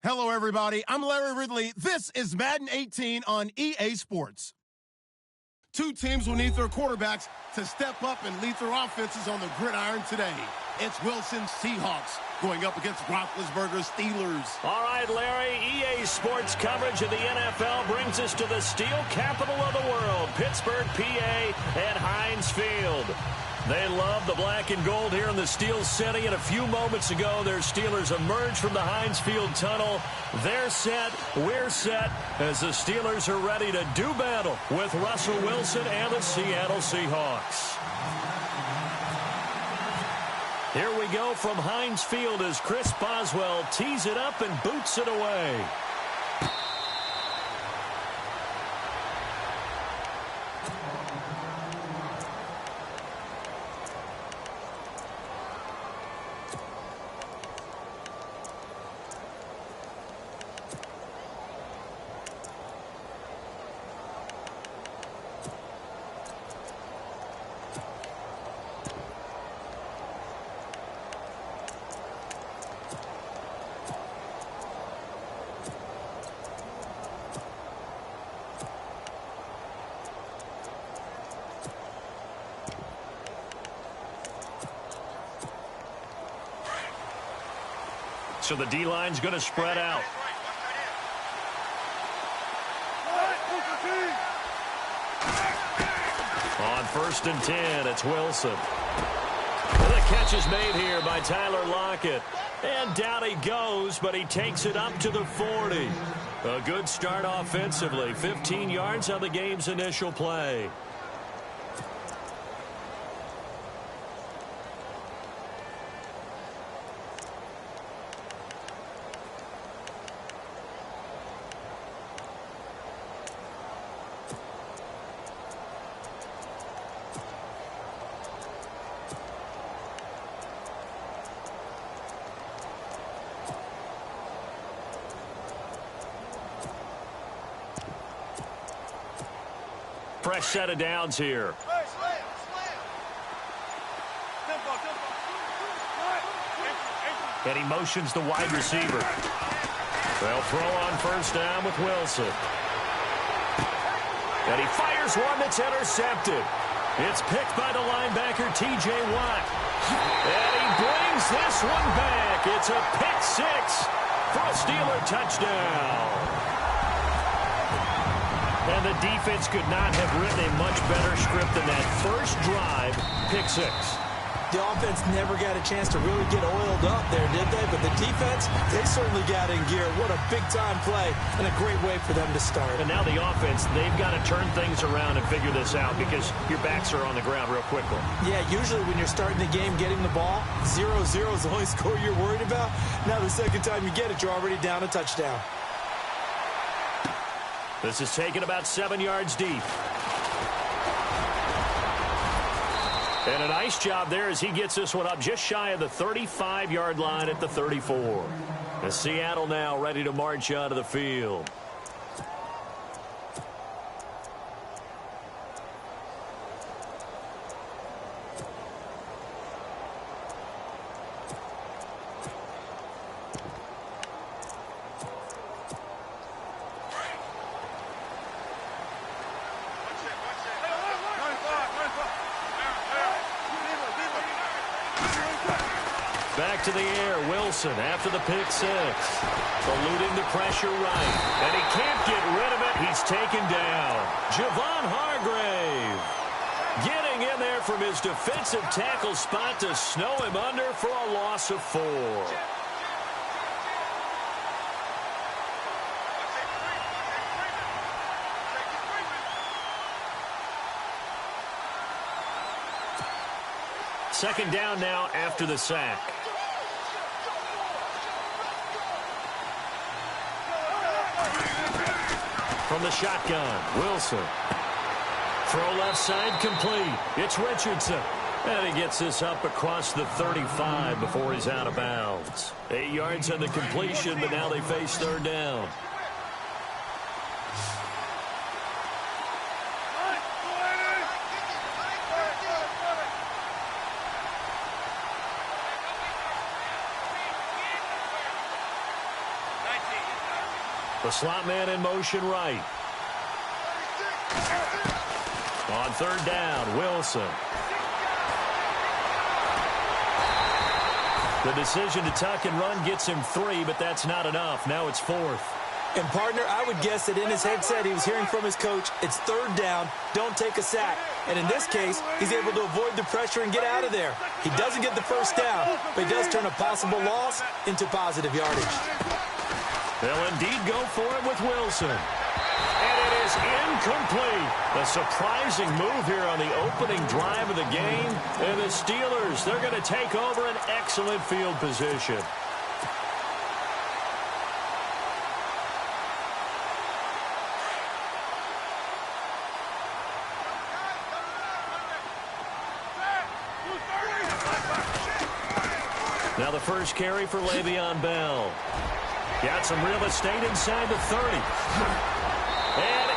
Hello, everybody. I'm Larry Ridley. This is Madden 18 on EA Sports. Two teams will need their quarterbacks to step up and lead their offenses on the gridiron today. It's Wilson's Seahawks going up against Roethlisberger's Steelers. All right, Larry, EA Sports coverage of the NFL brings us to the steel capital of the world, Pittsburgh, PA, at Heinz Field. They love the black and gold here in the Steel City, and a few moments ago, their Steelers emerged from the Heinz Field tunnel. They're set, we're set, as the Steelers are ready to do battle with Russell Wilson and the Seattle Seahawks. Here we go from Heinz Field as Chris Boswell tees it up and boots it away. So the D-line's going to spread out. On 1st and 10, it's Wilson. And the catch is made here by Tyler Lockett. And down he goes, but he takes it up to the 40. A good start offensively. 15 yards on the game's initial play. Fresh set of downs here. And he motions the wide receiver. They'll throw on 1st down with Wilson. And he fires one that's intercepted. It's picked by the linebacker, T.J. Watt. And he brings this one back. It's a pick six for a Steeler touchdown. And the defense could not have written a much better script than that first drive, pick six. The offense never got a chance to really get oiled up there, did they? But the defense, they certainly got in gear. What a big-time play and a great way for them to start. And now the offense, they've got to turn things around and figure this out because your backs are on the ground real quickly. Yeah, usually when you're starting the game getting the ball, 0-0 is the only score you're worried about. Now the second time you get it, you're already down a touchdown. This is taken about 7 yards deep. And a nice job there as he gets this one up just shy of the 35-yard line at the 34. And Seattle now ready to march out of the field. Back to the air, Wilson after the pick six. Eluding the pressure right. And he can't get rid of it. He's taken down. Javon Hargrave getting in there from his defensive tackle spot to snow him under for a loss of 4. Second down now after the sack. From the shotgun, Wilson. Throw left side complete. It's Richardson. And he gets this up across the 35 before he's out of bounds. 8 yards on the completion, but now they face third down. The slot man in motion right. On third down, Wilson. The decision to tuck and run gets him 3, but that's not enough. Now it's 4th. And, partner, I would guess that in his headset he was hearing from his coach, it's third down, don't take a sack. And in this case, he's able to avoid the pressure and get out of there. He doesn't get the first down, but he does turn a possible loss into positive yardage. They'll indeed go for it with Wilson. And it is incomplete. A surprising move here on the opening drive of the game. And the Steelers, they're going to take over an excellent field position. Now the first carry for Le'Veon Bell. Got some real estate inside the 30. And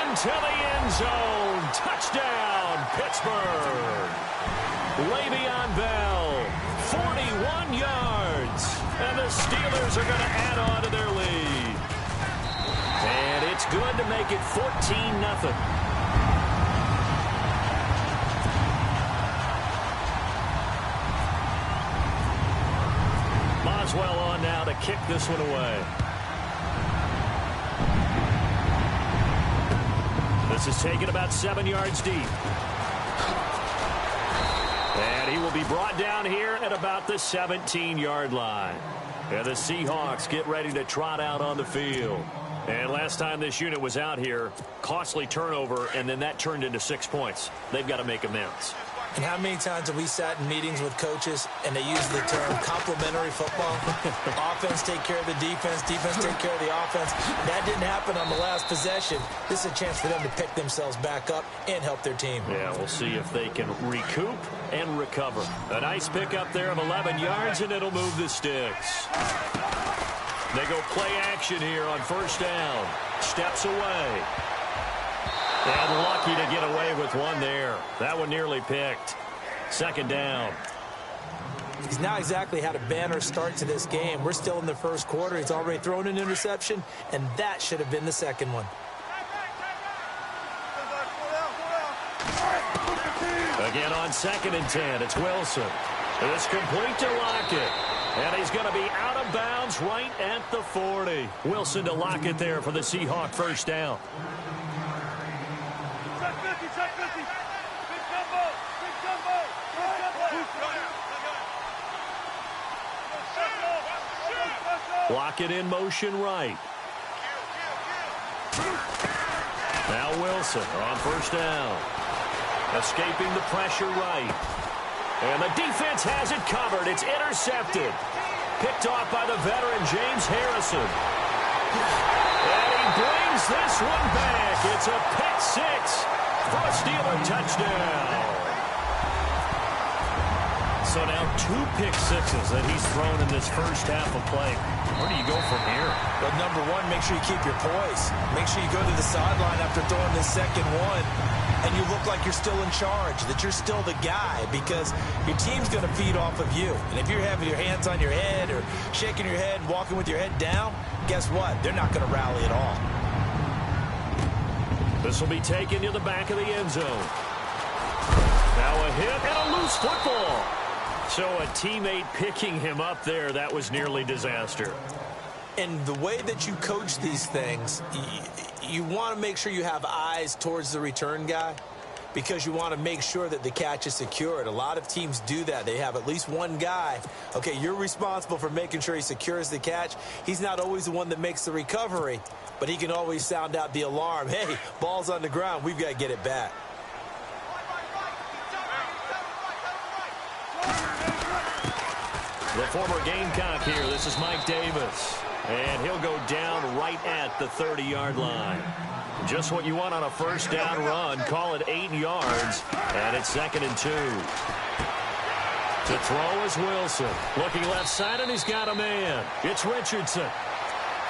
into the end zone. Touchdown, Pittsburgh. Le'Veon Bell, 41 yards. And the Steelers are going to add on to their lead. And it's good to make it 14-0. Boswell on now to kick this one away. This is taken about 7 yards deep. And he will be brought down here at about the 17-yard line. And the Seahawks get ready to trot out on the field. And last time this unit was out here, costly turnover, and then that turned into 6 points. They've got to make amends. And how many times have we sat in meetings with coaches and they use the term complementary football? Offense take care of the defense, defense take care of the offense. That didn't happen on the last possession. This is a chance for them to pick themselves back up and help their team. Yeah, we'll see if they can recoup and recover. A nice pickup there of 11 yards, and it'll move the sticks. They go play action here on first down. Steps away. And lucky to get away with one there. That one nearly picked. Second down. He's not exactly had a banner start to this game. We're still in the first quarter. He's already thrown an interception, and that should have been the second one. Again on 2nd and 10, it's Wilson. It's complete to Lockett. And he's going to be out of bounds right at the 40. Wilson to Lockett there for the Seahawk first down. Lockett in motion right. Now Wilson on first down. Escaping the pressure right. And the defense has it covered. It's intercepted. Picked off by the veteran James Harrison. And he brings this one back. It's a pick six for a Steeler touchdown. So now 2 pick sixes that he's thrown in this first half of play. Where do you go from here? But number one, make sure you keep your poise. Make sure you go to the sideline after throwing this second one, and you look like you're still in charge, that you're still the guy, because your team's going to feed off of you. And if you're having your hands on your head or shaking your head, walking with your head down, guess what? They're not going to rally at all. This will be taken to the back of the end zone. Now a hit and a loose football. So a teammate picking him up there, that was nearly disaster. And the way that you coach these things, you want to make sure you have eyes towards the return guy, because you want to make sure that the catch is secured. A lot of teams do that. They have at least one guy. Okay, you're responsible for making sure he secures the catch. He's not always the one that makes the recovery, but he can always sound out the alarm. Hey, ball's on the ground. We've got to get it back. The former Gamecock here. This is Mike Davis. And he'll go down right at the 30-yard line. Just what you want on a first down run. Call it 8 yards. And it's 2nd and 2. To throw is Wilson. Looking left side, and he's got a man. It's Richardson.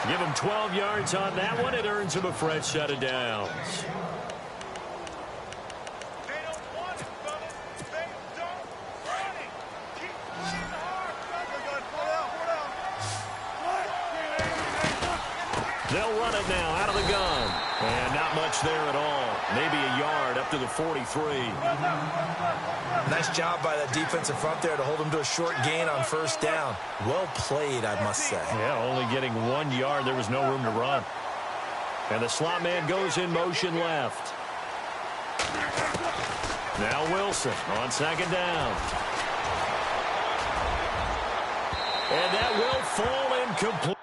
Give him 12 yards on that one. It earns him a fresh set of downs. They'll run it now out of the gun. And not much there at all. Maybe a yard up to the 43. Nice job by that defensive front there to hold him to a short gain on first down. Well played, I must say. Yeah, only getting 1 yard. There was no room to run. And the slot man goes in motion left. Now Wilson on second down. And that will fall incomplete.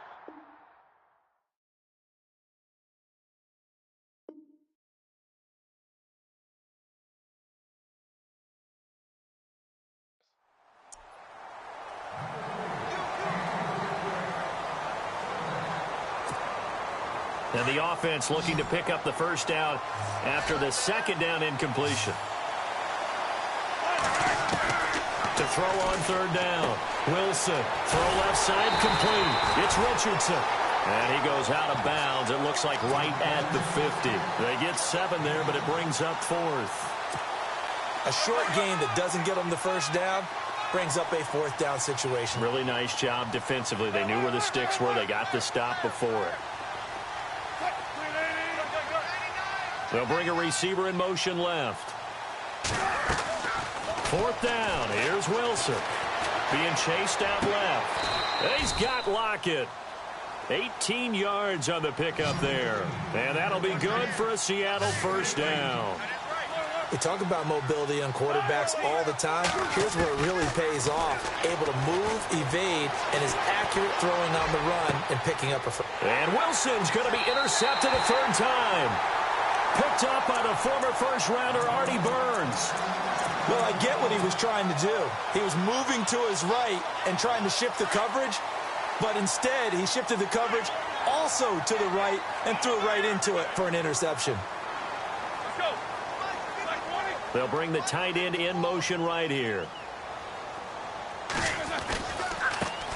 And the offense looking to pick up the first down after the second down incompletion. To throw on third down. Wilson, throw left side, complete. It's Richardson. And he goes out of bounds. It looks like right at the 50. They get 7 there, but it brings up 4th. A short gain that doesn't get them the first down brings up a 4th down situation. Really nice job defensively. They knew where the sticks were. They got the stop before it. They'll bring a receiver in motion left. 4th down. Here's Wilson. Being chased out left. He's got Lockett. 18 yards on the pickup there. And that'll be good for a Seattle first down. We talk about mobility on quarterbacks all the time. Here's where it really pays off. Able to move, evade, and is accurate throwing on the run and picking up a first. And Wilson's going to be intercepted a 3rd time. Picked up by the former first-rounder Artie Burns. Well, I get what he was trying to do. He was moving to his right and trying to shift the coverage, but instead he shifted the coverage also to the right and threw it right into it for an interception. They'll bring the tight end in motion right here.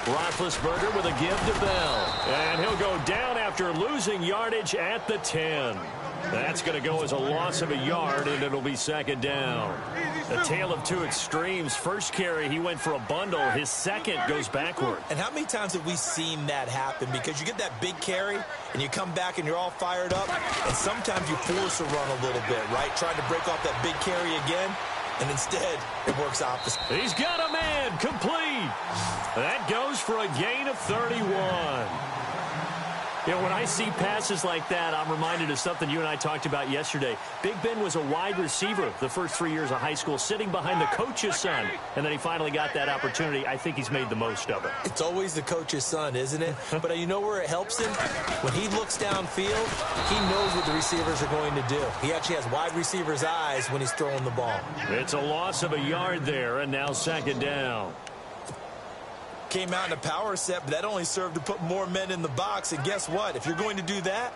Roethlisberger with a give to Bell. And he'll go down after losing yardage at the 10. That's going to go as a loss of a yard, and it'll be 2nd down. A tale of two extremes. First carry, he went for a bundle. His second goes backward. And how many times have we seen that happen? Because you get that big carry, and you come back, and you're all fired up, and sometimes you force a run a little bit, right? Trying to break off that big carry again, and instead, it works opposite. He's got a man, complete. That goes for a gain of 31. You know, when I see passes like that, I'm reminded of something you and I talked about yesterday. Big Ben was a wide receiver the first 3 years of high school, sitting behind the coach's son, and then he finally got that opportunity. I think he's made the most of it. It's always the coach's son, isn't it? But you know where it helps him? When he looks downfield, he knows what the receivers are going to do. He actually has wide receivers' eyes when he's throwing the ball. It's a loss of a yard there, and now 2nd down. Came out in a power set, but that only served to put more men in the box. And guess what? If you're going to do that,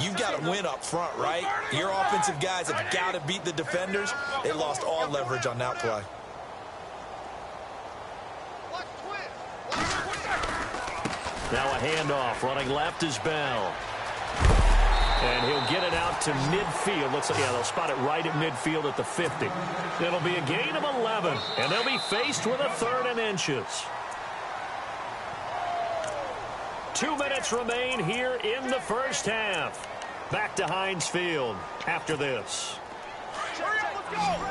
you've got to win up front, right? Your offensive guys have got to beat the defenders. They lost all leverage on that play. Now a handoff. Running left is Bell. And he'll get it out to midfield. Looks like, yeah, they'll spot it right at midfield at the 50. It'll be a gain of 11, and they'll be faced with a 3rd and inches. 2 minutes remain here in the first half. Back to Heinz Field after this. Hurry up, let's go!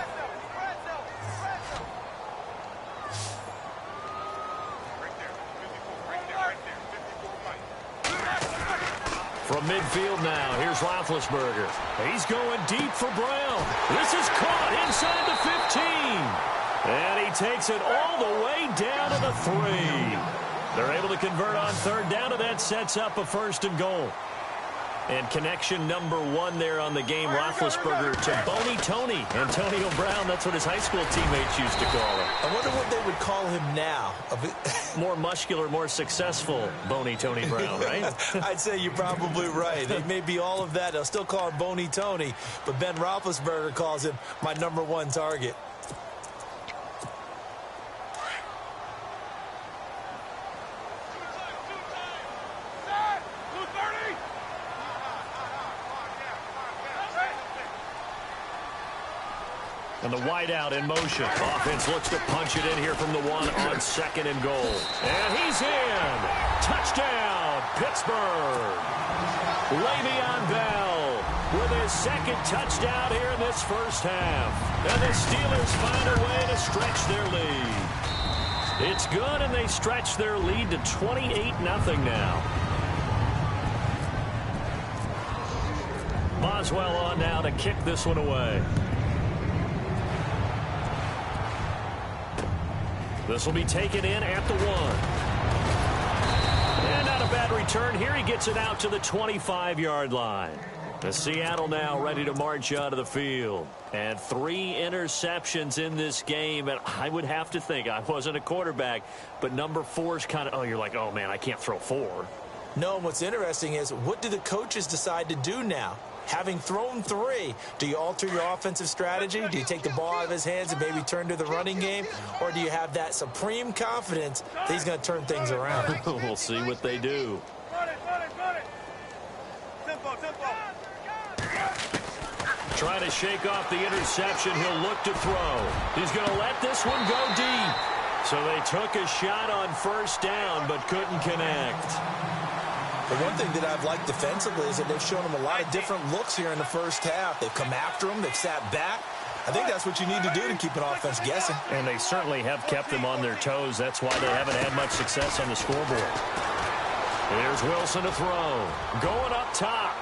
From midfield now, here's Roethlisberger. He's going deep for Brown. This is caught inside the 15. And he takes it all the way down to the 3. They're able to convert on 3rd down, and that sets up a 1st and goal. And connection number 1 there on the game, Roethlisberger to Boney Tony. Antonio Brown, that's what his high school teammates used to call him. I wonder what they would call him now. More muscular, more successful Boney Tony Brown, right? I'd say you're probably right. It may be all of that. They'll still call him Boney Tony, but Ben Roethlisberger calls him my number 1 target. And the wideout in motion. Offense looks to punch it in here from the 1 on 2nd and goal. And he's in. Touchdown, Pittsburgh. Le'Veon Bell with his second touchdown here in this first half. And the Steelers find a way to stretch their lead. It's good, and they stretch their lead to 28-0 now. Boswell on now to kick this one away. This will be taken in at the 1. And not a bad return here. He gets it out to the 25-yard line. The Seattle now ready to march out of the field. And 3 interceptions in this game. And I would have to think, I wasn't a quarterback, but number 4 is kind of, oh, you're like, oh, man, I can't throw 4. No, and what's interesting is, what do the coaches decide to do now? Having thrown 3, do you alter your offensive strategy? Do you take the ball out of his hands and maybe turn to the running game? Or do you have that supreme confidence that he's going to turn things around? We'll see what they do. Trying to shake off the interception. He'll look to throw. He's going to let this one go deep. So they took a shot on first down but couldn't connect. The one thing that I've liked defensively is that they've shown him a lot of different looks here in the first half. They've come after him. They've sat back. I think that's what you need to do to keep an offense guessing. And they certainly have kept them on their toes. That's why they haven't had much success on the scoreboard. Here's Wilson to throw. Going up top.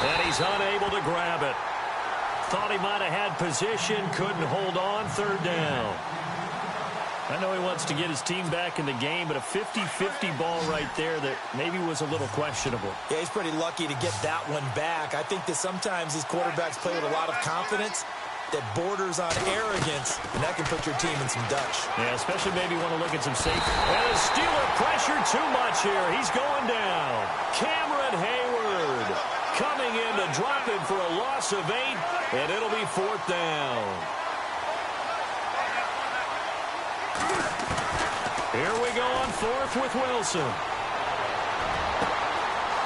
And he's unable to grab it. Thought he might have had position. Couldn't hold on. Third down. I know he wants to get his team back in the game, but a 50-50 ball right there that maybe was a little questionable. Yeah, he's pretty lucky to get that one back. I think that sometimes these quarterbacks play with a lot of confidence that borders on arrogance, and that can put your team in some Dutch. Yeah, especially maybe want to look at some safety. And the Steeler pressure too much here. He's going down. Cameron Hayward coming in to drop him for a loss of 8, and it'll be 4th down. Here we go on 4th with Wilson.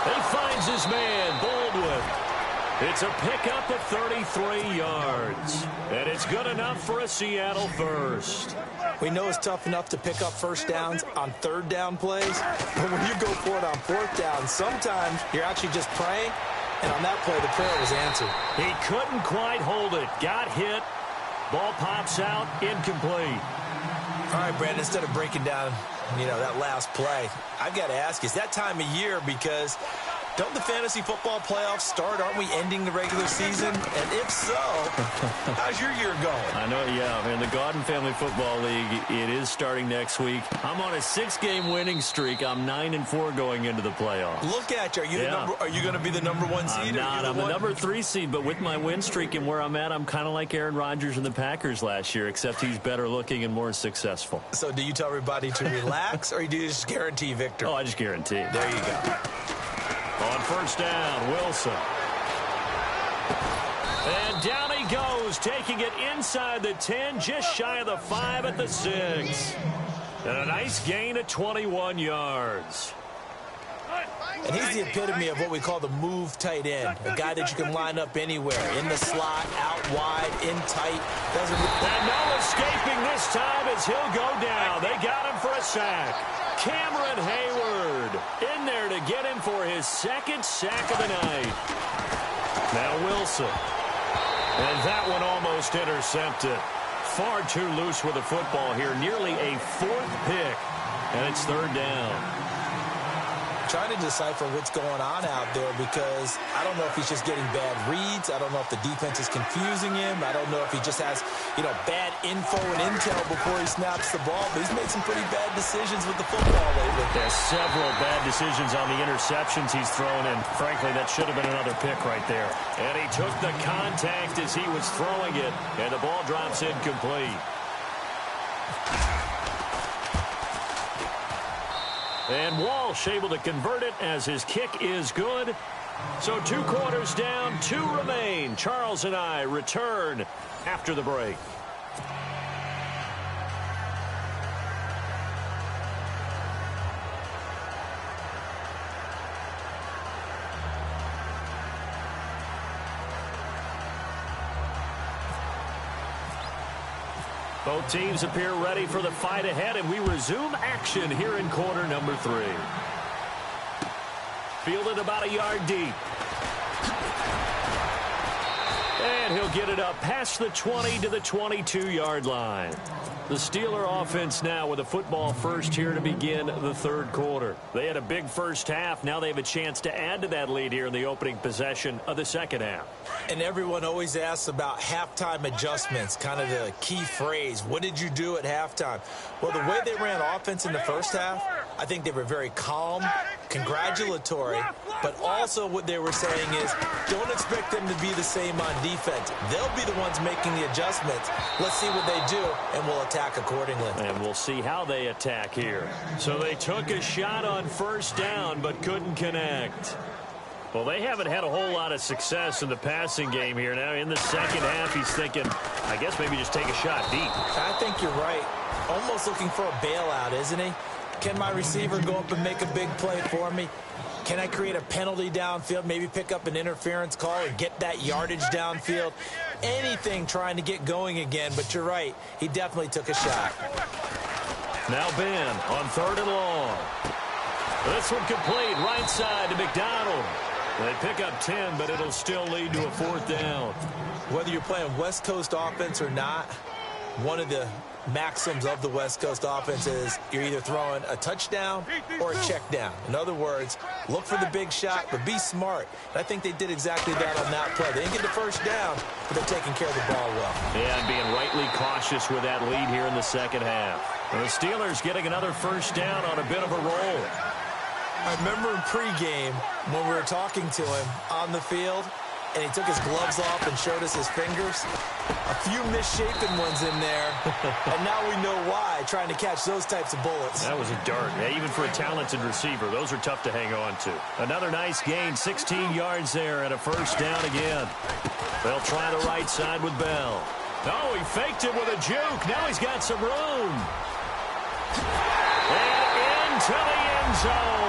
He finds his man, Baldwin. It's a pickup of 33 yards. And it's good enough for a Seattle first. We know it's tough enough to pick up first downs on third down plays, but when you go for it on 4th down, sometimes you're actually just praying, and on that play, the prayer was answered. He couldn't quite hold it. Got hit. Ball pops out, incomplete. All right, Brandon, instead of breaking down, that last play, I've got to ask, is that time of year because don't the fantasy football playoffs start? Aren't we ending the regular season? And if so, how's your year going? I know, yeah. In the Godden Family Football League, it is starting next week. I'm on a 6-game winning streak. I'm 9-4 going into the playoffs. Look at you. Are you going to be the number 1 seed? I'm the number 3 seed, but with my win streak and where I'm at, I'm kind of like Aaron Rodgers and the Packers last year, except he's better looking and more successful. So do you tell everybody to relax, or do you just guarantee victory? Oh, I just guarantee. There you go. On first down, Wilson. And down he goes, taking it inside the 10, just shy of the 5 at the 6. And a nice gain of 21 yards. And he's the epitome of what we call the move tight end, a guy that you can line up anywhere, in the slot, out wide, in tight. And no escaping this time as he'll go down. They got him for a sack. Cameron Hayward in there to get him for his 2nd sack of the night. Now Wilson. And that one almost intercepted. Far too loose with the football here. Nearly a 4th pick. And it's 3rd down. Trying to decipher what's going on out there because I don't know if he's just getting bad reads. I don't know if the defense is confusing him. I don't know if he just has, bad info and intel before he snaps the ball. But he's made some pretty bad decisions with the football lately. There's several bad decisions on the interceptions he's thrown, and frankly, that should have been another pick right there. And he took the contact as he was throwing it, and the ball drops incomplete. And Walsh able to convert it as his kick is good. So 2 quarters down, 2 remain. Charles and I return after the break. Both teams appear ready for the fight ahead, and we resume action here in quarter number 3. Fielded about a yard deep. And he'll get it up past the 20 to the 22-yard line. The Steeler offense now with a football first here to begin the third quarter. They had a big first half. Now they have a chance to add to that lead here in the opening possession of the second half. And everyone always asks about halftime adjustments, kind of the key phrase. What did you do at halftime? Well, the way they ran offense in the first half, I think they were very calm, congratulatory, but also what they were saying is don't expect them to be the same on defense. They'll be the ones making the adjustments. Let's see what they do, and we'll attack accordingly. And we'll see how they attack here. So they took a shot on first down, but couldn't connect. Well, they haven't had a whole lot of success in the passing game here. Now in the second half, he's thinking, I guess maybe just take a shot deep. I think you're right. Almost looking for a bailout, isn't he? Can my receiver go up and make a big play for me? Can I create a penalty downfield, maybe pick up an interference call and get that yardage downfield? Anything trying to get going again, but you're right. He definitely took a shot. Now Ben on third and long. This one complete right side to McDonald. They pick up 10, but it'll still lead to a fourth down. Whether you're playing West Coast offense or not, one of the maxims of the West Coast offense is you're either throwing a touchdown or a check down. In other words, look for the big shot, but be smart. And I think they did exactly that on that play. They didn't get the first down, but they're taking care of the ball well. Yeah, and being rightly cautious with that lead here in the second half. And the Steelers getting another first down on a bit of a roll. I remember in pregame when we were talking to him on the field, and he took his gloves off and showed us his fingers. A few misshapen ones in there, and now we know why, trying to catch those types of bullets. That was a dart. Yeah, even for a talented receiver, those are tough to hang on to. Another nice gain, 16 yards there, and a first down again. They'll try the right side with Bell. Oh, he faked it with a juke. Now he's got some room. And into the end zone.